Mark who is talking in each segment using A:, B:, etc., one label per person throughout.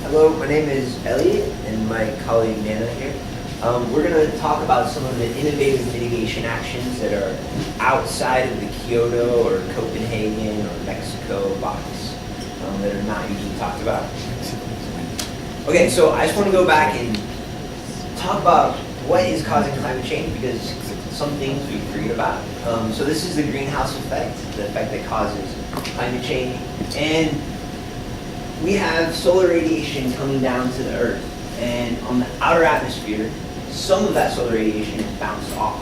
A: Hello, my name is Eliot and my colleague Nana here. We're going to talk about some of the innovative mitigation actions that are outside of the Kyoto or Copenhagen or Mexico box that are not usually talked about. Okay, so I just want to go back and talk about what is causing climate change, because some things we forget about. So this is the greenhouse effect, the effect that causes climate change. And we have solar radiation coming down to the Earth, and on the outer atmosphere, some of that solar radiation is bounced off.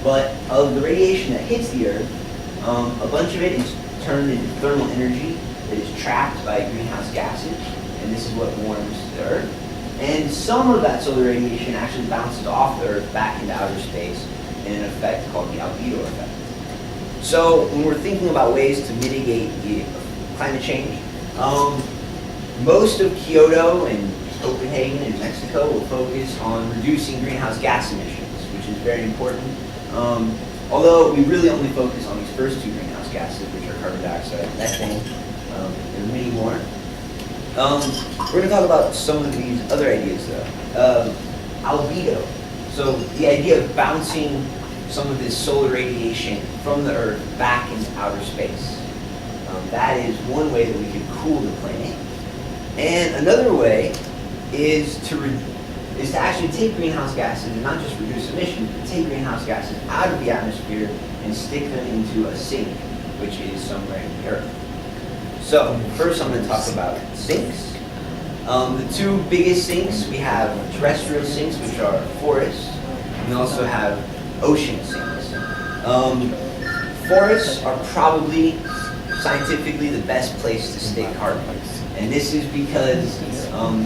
A: But of the radiation that hits the Earth, a bunch of it is turned into thermal energy that is trapped by greenhouse gases, and this is what warms the Earth. And some of that solar radiation actually bounces off the Earth back into outer space in an effect called the albedo effect. So when we're thinking about ways to mitigate the climate change, most of Kyoto and Copenhagen and Mexico will focus on reducing greenhouse gas emissions, which is very important. Although we really only focus on these first two greenhouse gases, which are carbon dioxide and methane. There are many more. We're going to talk about some of these other ideas though. Albedo. So the idea of bouncing some of this solar radiation from the Earth back into outer space. That is one way that we can cool the planet. And another way is to actually take greenhouse gases and not just reduce emissions, but take greenhouse gases out of the atmosphere and stick them into a sink, which is somewhere in the Earth. So first I'm going to talk about sinks. The two biggest sinks, we have terrestrial sinks, which are forests, and we also have ocean sinks. Forests are probably scientifically the best place to stick carbon. And this is because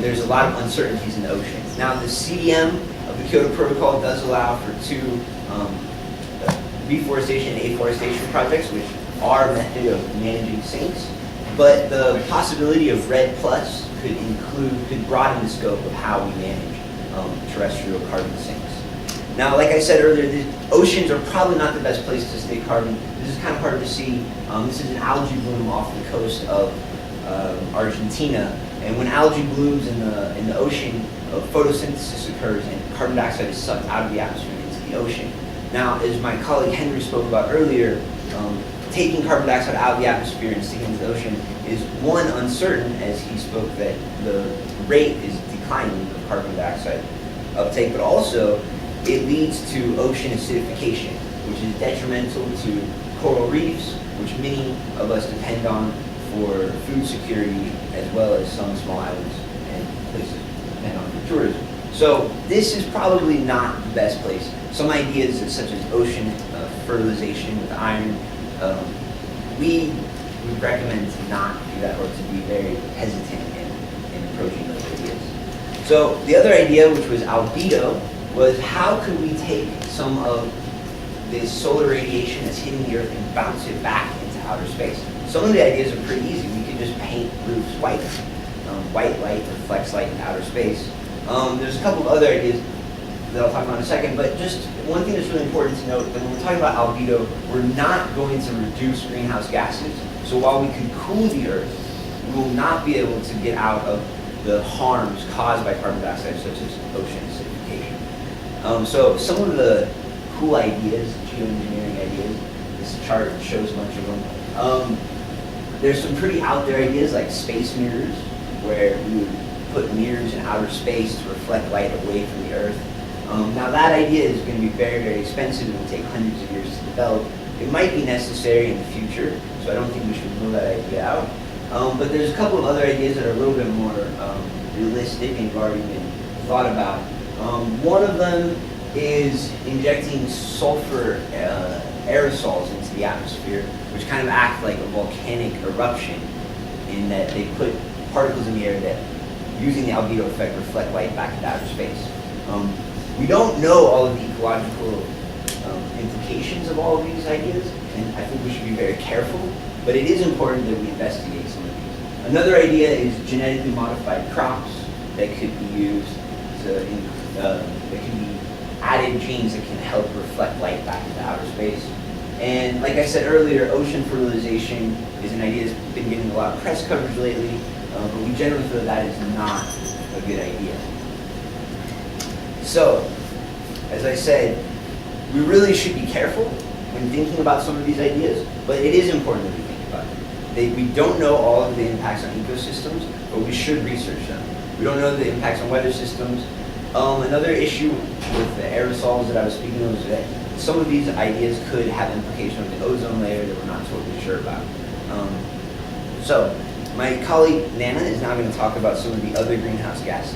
A: there's a lot of uncertainties in the ocean. Now the CDM of the Kyoto Protocol does allow for two reforestation and afforestation projects, which are a method of managing sinks. But the possibility of REDD+ could broaden the scope of how we manage terrestrial carbon sinks. Now, like I said earlier, the oceans are probably not the best place to stick carbon. This is kind of hard to see. This is an algae bloom off the coast of Argentina, and when algae blooms in the ocean, photosynthesis occurs and carbon dioxide is sucked out of the atmosphere into the ocean. Now, as my colleague Henry spoke about earlier, taking carbon dioxide out of the atmosphere and sticking it into the ocean is, one, uncertain, as he spoke that the rate is declining of carbon dioxide uptake, but also it leads to ocean acidification, which is detrimental to coral reefs, which many of us depend on for food security, as well as some small islands and places depend on for tourism. So this is probably not the best place. Some ideas such as ocean fertilization with iron, we would recommend to not do that, or to be very hesitant in approaching those ideas. So the other idea, which was albedo, was how could we take some of this solar radiation that's hitting the Earth and bounce it back into outer space? Some of the ideas are pretty easy. We could just paint roofs white. White light reflects light in outer space. There's a couple of other ideas that I'll talk about in a second, but just one thing that's really important to note, that when we're talking about albedo, we're not going to reduce greenhouse gases. So while we could cool the Earth, we will not be able to get out of the harms caused by carbon dioxide, such as ocean acidification. So some of the cool ideas, geoengineering ideas, this chart shows a bunch of them. There's some pretty out there ideas like space mirrors, where we would put mirrors in outer space to reflect light away from the Earth. Now that idea is going to be very, very expensive and will take hundreds of years to develop. It might be necessary in the future, so I don't think we should rule that idea out. But there's a couple of other ideas that are a little bit more realistic and have already been thought about. One of them is injecting sulfur aerosols into the atmosphere, which kind of act like a volcanic eruption, in that they put particles in the air that, using the albedo effect, reflect light back into outer space. We don't know all of the ecological implications of all of these ideas, and I think we should be very careful, but it is important that we investigate some of these. Another idea is genetically modified crops that could be used to, that can be added genes that can help reflect light back into outer space. And like I said earlier, ocean fertilization is an idea that's been getting a lot of press coverage lately. but we generally feel that is not a good idea. So, as I said, we really should be careful when thinking about some of these ideas, but it is important that we think about it. We don't know all of the impacts on ecosystems, but we should research them. We don't know the impacts on weather systems. Another issue with the aerosols that I was speaking of is that some of these ideas could have implications on the ozone layer that we're not totally sure about. So, my colleague Nana is now going to talk about some of the other greenhouse gases